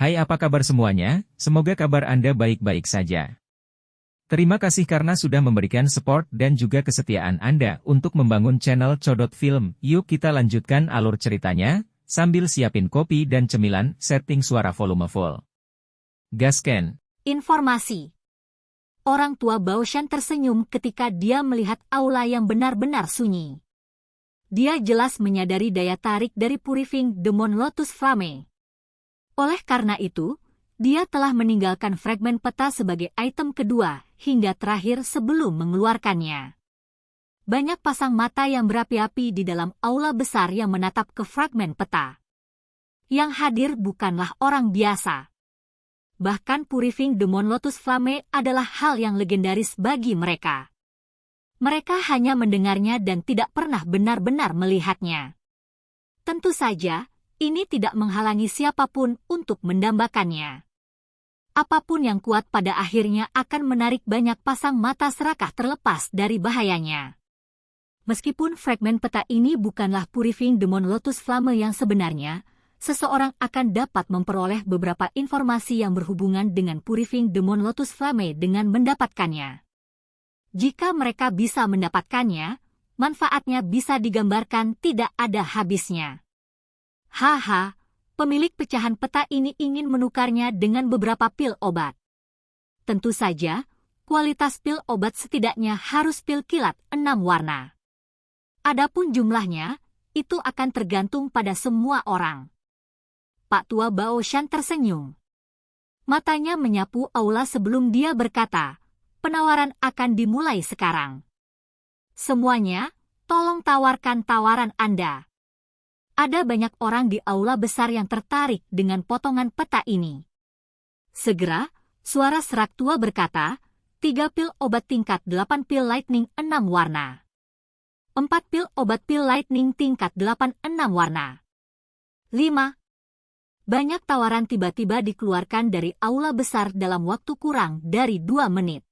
Hai, apa kabar semuanya? Semoga kabar Anda baik-baik saja. Terima kasih karena sudah memberikan support dan juga kesetiaan Anda untuk membangun channel Codot Film. Yuk kita lanjutkan alur ceritanya, sambil siapin kopi dan cemilan, setting suara volume full. Gasken. Informasi. Orang tua Baoshan tersenyum ketika dia melihat aula yang benar-benar sunyi. Dia jelas menyadari daya tarik dari Purifying Demon Lotus Flame. Oleh karena itu, dia telah meninggalkan fragmen peta sebagai item kedua hingga terakhir sebelum mengeluarkannya. Banyak pasang mata yang berapi-api di dalam aula besar yang menatap ke fragmen peta. Yang hadir bukanlah orang biasa. Bahkan Purifying Demon Lotus Flame adalah hal yang legendaris bagi mereka. Mereka hanya mendengarnya dan tidak pernah benar-benar melihatnya. Tentu saja, ini tidak menghalangi siapapun untuk mendambakannya. Apapun yang kuat pada akhirnya akan menarik banyak pasang mata serakah terlepas dari bahayanya. Meskipun fragmen peta ini bukanlah Purifying Demon Lotus Flame yang sebenarnya, seseorang akan dapat memperoleh beberapa informasi yang berhubungan dengan Purifying Demon Lotus Flame dengan mendapatkannya. Jika mereka bisa mendapatkannya, manfaatnya bisa digambarkan tidak ada habisnya. Haha, pemilik pecahan peta ini ingin menukarnya dengan beberapa pil obat. Tentu saja, kualitas pil obat setidaknya harus pil kilat 6 warna. Adapun jumlahnya, itu akan tergantung pada semua orang. Pak Tua Baoshan tersenyum. Matanya menyapu aula sebelum dia berkata, penawaran akan dimulai sekarang. Semuanya, tolong tawarkan tawaran Anda. Ada banyak orang di aula besar yang tertarik dengan potongan peta ini. Segera, suara serak tua berkata, 3 pil obat tingkat 8 pil lightning 6 warna. 4 pil obat pil lightning tingkat 8 6 warna. 5. Banyak tawaran tiba-tiba dikeluarkan dari aula besar dalam waktu kurang dari 2 menit.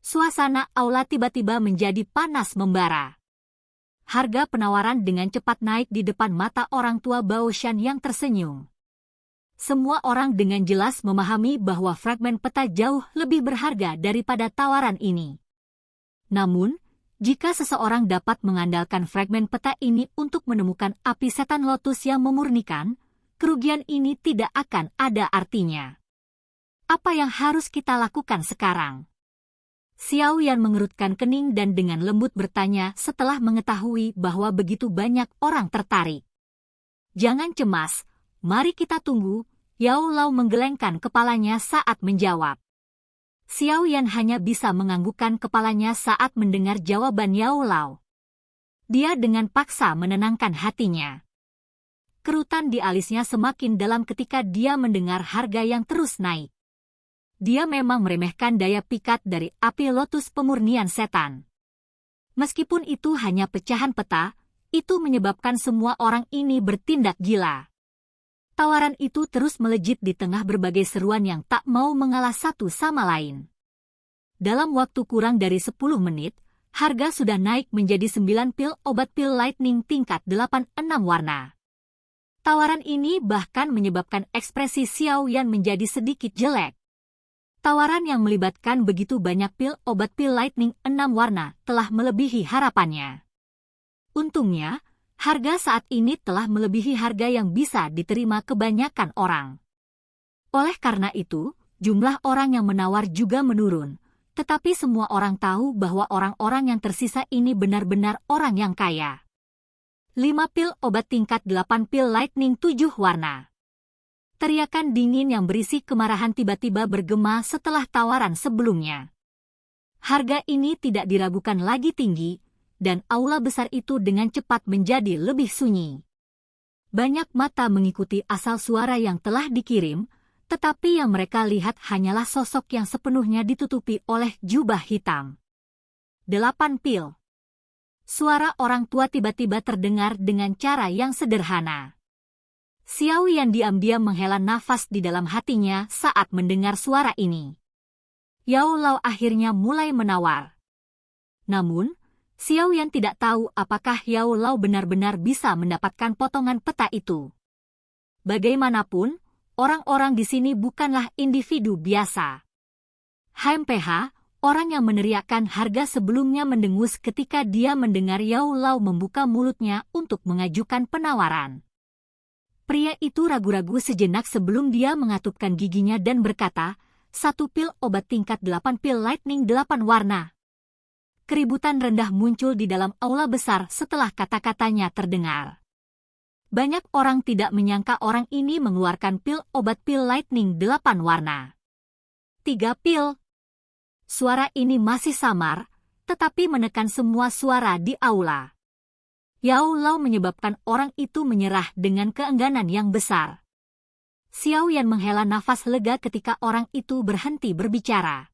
Suasana aula tiba-tiba menjadi panas membara. Harga penawaran dengan cepat naik di depan mata orang tua Baoshan yang tersenyum. Semua orang dengan jelas memahami bahwa fragmen peta jauh lebih berharga daripada tawaran ini. Namun, jika seseorang dapat mengandalkan fragmen peta ini untuk menemukan api setan lotus yang memurnikan, kerugian ini tidak akan ada artinya. Apa yang harus kita lakukan sekarang? Xiao Yan mengerutkan kening dan dengan lembut bertanya setelah mengetahui bahwa begitu banyak orang tertarik. Jangan cemas, mari kita tunggu, Yao Lao menggelengkan kepalanya saat menjawab. Xiao Yan hanya bisa menganggukkan kepalanya saat mendengar jawaban Yao Lao. Dia dengan paksa menenangkan hatinya. Kerutan di alisnya semakin dalam ketika dia mendengar harga yang terus naik. Dia memang meremehkan daya pikat dari api lotus pemurnian setan. Meskipun itu hanya pecahan peta, itu menyebabkan semua orang ini bertindak gila. Tawaran itu terus melejit di tengah berbagai seruan yang tak mau mengalah satu sama lain. Dalam waktu kurang dari 10 menit, harga sudah naik menjadi 9 pil obat pil lightning tingkat 8 6 warna. Tawaran ini bahkan menyebabkan ekspresi Xiao Yan menjadi sedikit jelek. Tawaran yang melibatkan begitu banyak pil obat pil lightning 6 warna telah melebihi harapannya. Untungnya, harga saat ini telah melebihi harga yang bisa diterima kebanyakan orang. Oleh karena itu, jumlah orang yang menawar juga menurun, tetapi semua orang tahu bahwa orang-orang yang tersisa ini benar-benar orang yang kaya. 5 pil obat tingkat 8 pil lightning 7 warna. Teriakan dingin yang berisi kemarahan tiba-tiba bergema setelah tawaran sebelumnya. Harga ini tidak diragukan lagi tinggi, dan aula besar itu dengan cepat menjadi lebih sunyi. Banyak mata mengikuti asal suara yang telah dikirim, tetapi yang mereka lihat hanyalah sosok yang sepenuhnya ditutupi oleh jubah hitam. 8 pil. Suara orang tua tiba-tiba terdengar dengan cara yang sederhana. Xiao Yan diam-diam menghela nafas di dalam hatinya saat mendengar suara ini. Yao Lao akhirnya mulai menawar. Namun, Xiao Yan tidak tahu apakah Yao Lao benar-benar bisa mendapatkan potongan peta itu. Bagaimanapun, orang-orang di sini bukanlah individu biasa. HMPH, orang yang meneriakkan harga sebelumnya mendengus ketika dia mendengar Yao Lao membuka mulutnya untuk mengajukan penawaran. Pria itu ragu-ragu sejenak sebelum dia mengatupkan giginya dan berkata, 1 pil obat tingkat 8 pil lightning 8 warna. Keributan rendah muncul di dalam aula besar setelah kata-katanya terdengar. Banyak orang tidak menyangka orang ini mengeluarkan pil obat pil lightning 8 warna. 3 pil. Suara ini masih samar, tetapi menekan semua suara di aula. Yao Lao menyebabkan orang itu menyerah dengan keengganan yang besar. Xiao Yan menghela nafas lega ketika orang itu berhenti berbicara.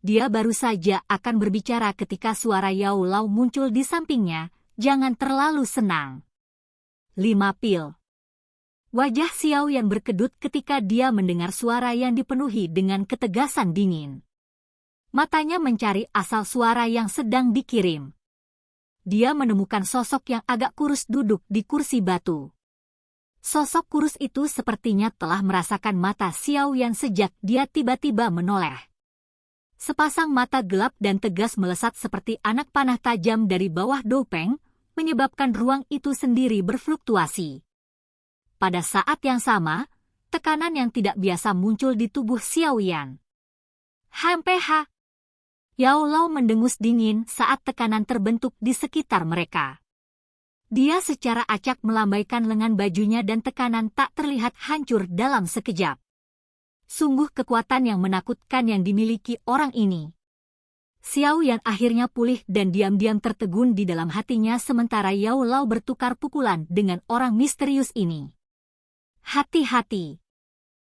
Dia baru saja akan berbicara ketika suara Yao Lao muncul di sampingnya, jangan terlalu senang. 5 pil. Wajah Xiao Yan berkedut ketika dia mendengar suara yang dipenuhi dengan ketegasan dingin. Matanya mencari asal suara yang sedang dikirim. Dia menemukan sosok yang agak kurus duduk di kursi batu. Sosok kurus itu sepertinya telah merasakan mata Xiao Yan sejak dia tiba-tiba menoleh. Sepasang mata gelap dan tegas melesat seperti anak panah tajam dari bawah dopeng, menyebabkan ruang itu sendiri berfluktuasi. Pada saat yang sama, tekanan yang tidak biasa muncul di tubuh Xiao Yan. HMPH. Yao Lao mendengus dingin saat tekanan terbentuk di sekitar mereka. Dia secara acak melambaikan lengan bajunya dan tekanan tak terlihat hancur dalam sekejap. Sungguh kekuatan yang menakutkan yang dimiliki orang ini. Xiao Yan akhirnya pulih dan diam-diam tertegun di dalam hatinya sementara Yao Lao bertukar pukulan dengan orang misterius ini. Hati-hati.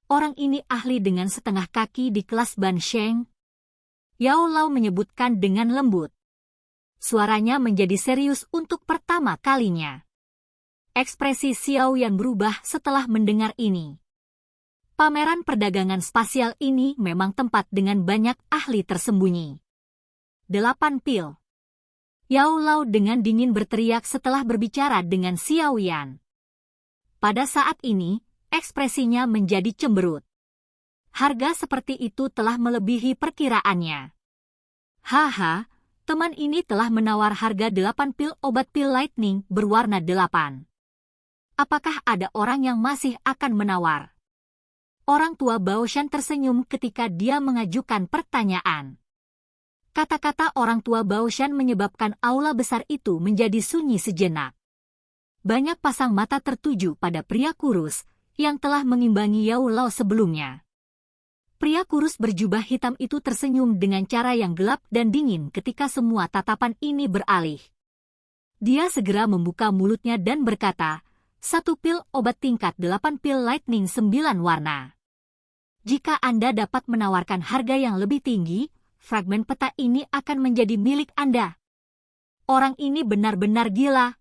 Orang ini ahli dengan setengah kaki di kelas Ban Sheng. Yao Lao menyebutkan dengan lembut. Suaranya menjadi serius untuk pertama kalinya. Ekspresi Xiao Yan berubah setelah mendengar ini. Pameran perdagangan spasial ini memang tempat dengan banyak ahli tersembunyi. 8 pil. Yao Lao dengan dingin berteriak setelah berbicara dengan Xiao Yan. Pada saat ini, ekspresinya menjadi cemberut. Harga seperti itu telah melebihi perkiraannya. Haha, teman ini telah menawar harga 8 pil obat pil lightning berwarna 8. Apakah ada orang yang masih akan menawar? Orang tua Baoshan tersenyum ketika dia mengajukan pertanyaan. Kata-kata orang tua Baoshan menyebabkan aula besar itu menjadi sunyi sejenak. Banyak pasang mata tertuju pada pria kurus yang telah mengimbangi Yao Lao sebelumnya. Pria kurus berjubah hitam itu tersenyum dengan cara yang gelap dan dingin ketika semua tatapan ini beralih. Dia segera membuka mulutnya dan berkata, 1 pil obat tingkat 8 pil lightning 9 warna. Jika Anda dapat menawarkan harga yang lebih tinggi, fragmen peta ini akan menjadi milik Anda. Orang ini benar-benar gila.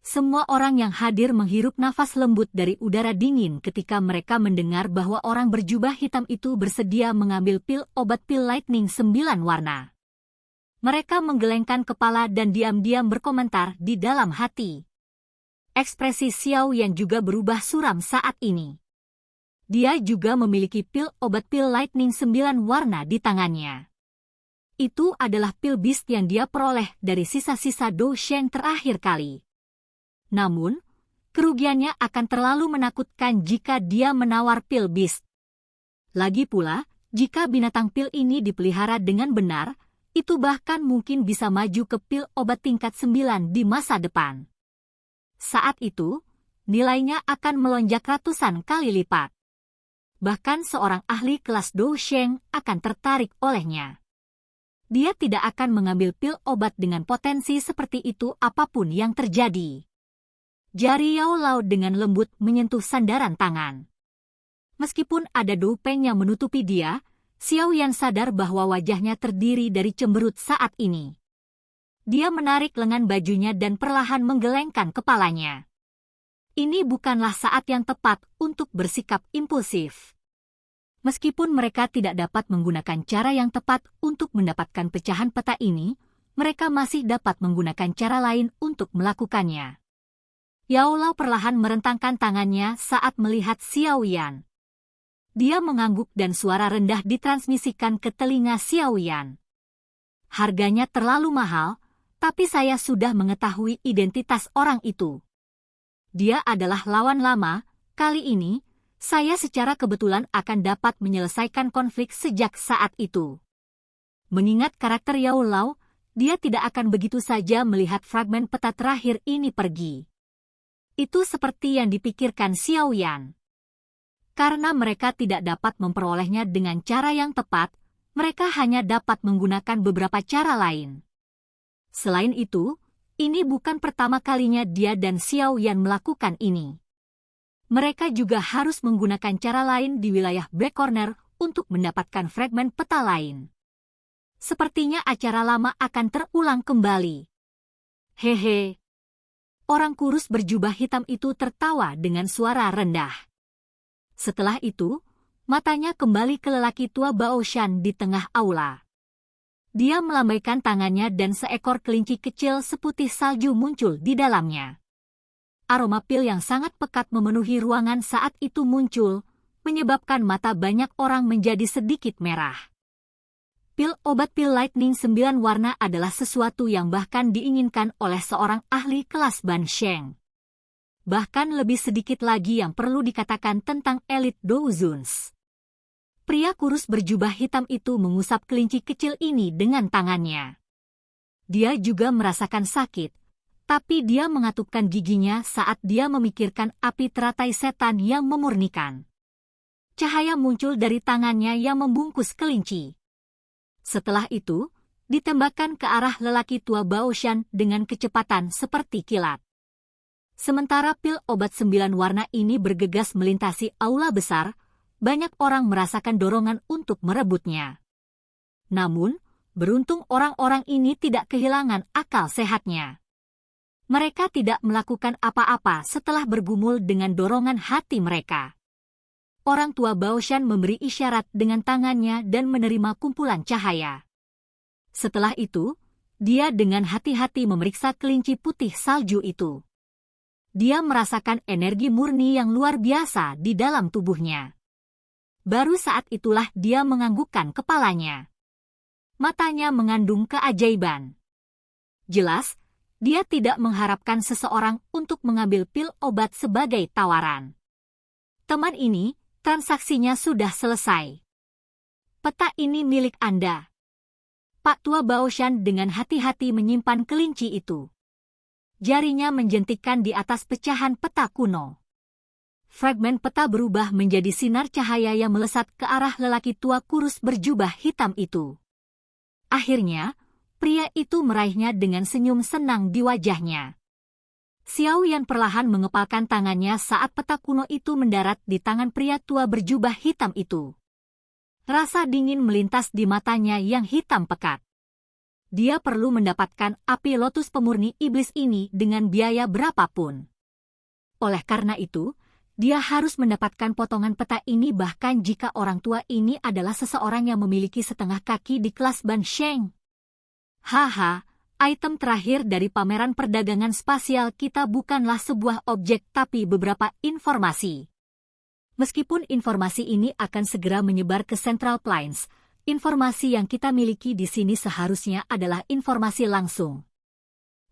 Semua orang yang hadir menghirup nafas lembut dari udara dingin ketika mereka mendengar bahwa orang berjubah hitam itu bersedia mengambil pil obat pil lightning 9 warna. Mereka menggelengkan kepala dan diam-diam berkomentar di dalam hati. Ekspresi Xiao yang juga berubah suram saat ini. Dia juga memiliki pil obat pil lightning 9 warna di tangannya. Itu adalah pil beast yang dia peroleh dari sisa-sisa Do Sheng terakhir kali. Namun, kerugiannya akan terlalu menakutkan jika dia menawar pil beast. Lagi pula, jika binatang pil ini dipelihara dengan benar, itu bahkan mungkin bisa maju ke pil obat tingkat 9 di masa depan. Saat itu, nilainya akan melonjak ratusan kali lipat. Bahkan seorang ahli kelas Do Sheng akan tertarik olehnya. Dia tidak akan mengambil pil obat dengan potensi seperti itu apapun yang terjadi. Jari Yao Lao dengan lembut menyentuh sandaran tangan. Meskipun ada dopeng yang menutupi dia, Xiao Yan sadar bahwa wajahnya terdiri dari cemberut saat ini. Dia menarik lengan bajunya dan perlahan menggelengkan kepalanya. Ini bukanlah saat yang tepat untuk bersikap impulsif. Meskipun mereka tidak dapat menggunakan cara yang tepat untuk mendapatkan pecahan peta ini, mereka masih dapat menggunakan cara lain untuk melakukannya. Yao Lao perlahan merentangkan tangannya saat melihat Xiao Yan. Dia mengangguk dan suara rendah ditransmisikan ke telinga Xiao Yan. Harganya terlalu mahal, tapi saya sudah mengetahui identitas orang itu. Dia adalah lawan lama, kali ini, saya secara kebetulan akan dapat menyelesaikan konflik sejak saat itu. Mengingat karakter Yao Lao, dia tidak akan begitu saja melihat fragmen peta terakhir ini pergi. Itu seperti yang dipikirkan Xiao Yan. Karena mereka tidak dapat memperolehnya dengan cara yang tepat, mereka hanya dapat menggunakan beberapa cara lain. Selain itu, ini bukan pertama kalinya dia dan Xiao Yan melakukan ini. Mereka juga harus menggunakan cara lain di wilayah Black Corner untuk mendapatkan fragmen peta lain. Sepertinya acara lama akan terulang kembali. Hehe. Orang kurus berjubah hitam itu tertawa dengan suara rendah. Setelah itu, matanya kembali ke lelaki tua Baoshan di tengah aula. Dia melambaikan tangannya dan seekor kelinci kecil seputih salju muncul di dalamnya. Aroma pil yang sangat pekat memenuhi ruangan saat itu muncul, menyebabkan mata banyak orang menjadi sedikit merah. Pil obat pil Lightning 9 warna adalah sesuatu yang bahkan diinginkan oleh seorang ahli kelas Ban Sheng. Bahkan lebih sedikit lagi yang perlu dikatakan tentang elit Douzuns. Pria kurus berjubah hitam itu mengusap kelinci kecil ini dengan tangannya. Dia juga merasakan sakit, tapi dia mengatupkan giginya saat dia memikirkan api teratai setan yang memurnikan. Cahaya muncul dari tangannya yang membungkus kelinci. Setelah itu, ditembakkan ke arah lelaki tua Baoshan dengan kecepatan seperti kilat. Sementara pil obat 9 warna ini bergegas melintasi aula besar, banyak orang merasakan dorongan untuk merebutnya. Namun, beruntung orang-orang ini tidak kehilangan akal sehatnya. Mereka tidak melakukan apa-apa setelah bergumul dengan dorongan hati mereka. Orang tua Baoshan memberi isyarat dengan tangannya dan menerima kumpulan cahaya. Setelah itu, dia dengan hati-hati memeriksa kelinci putih salju itu. Dia merasakan energi murni yang luar biasa di dalam tubuhnya. Baru saat itulah dia menganggukkan kepalanya. Matanya mengandung keajaiban. Jelas, dia tidak mengharapkan seseorang untuk mengambil pil obat sebagai tawaran. Teman ini, transaksinya sudah selesai. Peta ini milik Anda. Pak Tua Baoshan dengan hati-hati menyimpan kelinci itu. Jarinya menjentikkan di atas pecahan peta kuno. Fragmen peta berubah menjadi sinar cahaya yang melesat ke arah lelaki tua kurus berjubah hitam itu. Akhirnya, pria itu meraihnya dengan senyum senang di wajahnya. Xiao Yan perlahan mengepalkan tangannya saat peta kuno itu mendarat di tangan pria tua berjubah hitam itu. Rasa dingin melintas di matanya yang hitam pekat. Dia perlu mendapatkan api lotus pemurni iblis ini dengan biaya berapapun. Oleh karena itu, dia harus mendapatkan potongan peta ini bahkan jika orang tua ini adalah seseorang yang memiliki setengah kaki di kelas Ban Sheng. Haha, item terakhir dari pameran perdagangan spasial kita bukanlah sebuah objek tapi beberapa informasi. Meskipun informasi ini akan segera menyebar ke Central Plains, informasi yang kita miliki di sini seharusnya adalah informasi langsung.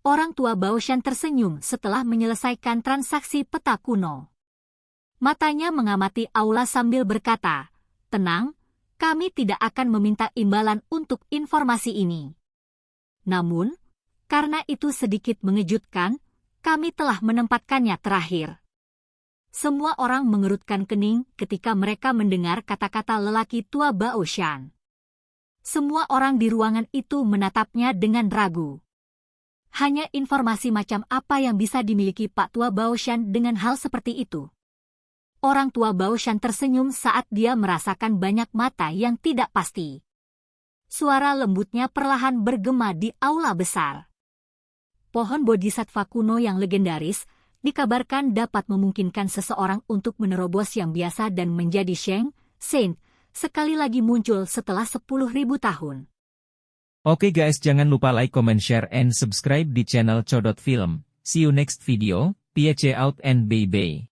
Orang tua Baoshan tersenyum setelah menyelesaikan transaksi peta kuno. Matanya mengamati aula sambil berkata, "Tenang, kami tidak akan meminta imbalan untuk informasi ini. Namun, karena itu sedikit mengejutkan, kami telah menempatkannya terakhir." Semua orang mengerutkan kening ketika mereka mendengar kata-kata lelaki tua Baoshan. Semua orang di ruangan itu menatapnya dengan ragu. Hanya informasi macam apa yang bisa dimiliki Pak Tua Baoshan dengan hal seperti itu? Orang tua Baoshan tersenyum saat dia merasakan banyak mata yang tidak pasti. Suara lembutnya perlahan bergema di aula besar. Pohon bodhisattva kuno yang legendaris dikabarkan dapat memungkinkan seseorang untuk menerobos yang biasa dan menjadi Sheng, Saint, sekali lagi muncul setelah 10.000 tahun. Oke guys, jangan lupa like, comment, share, and subscribe di channel Codot Film. See you next video. Peace out and bye-bye.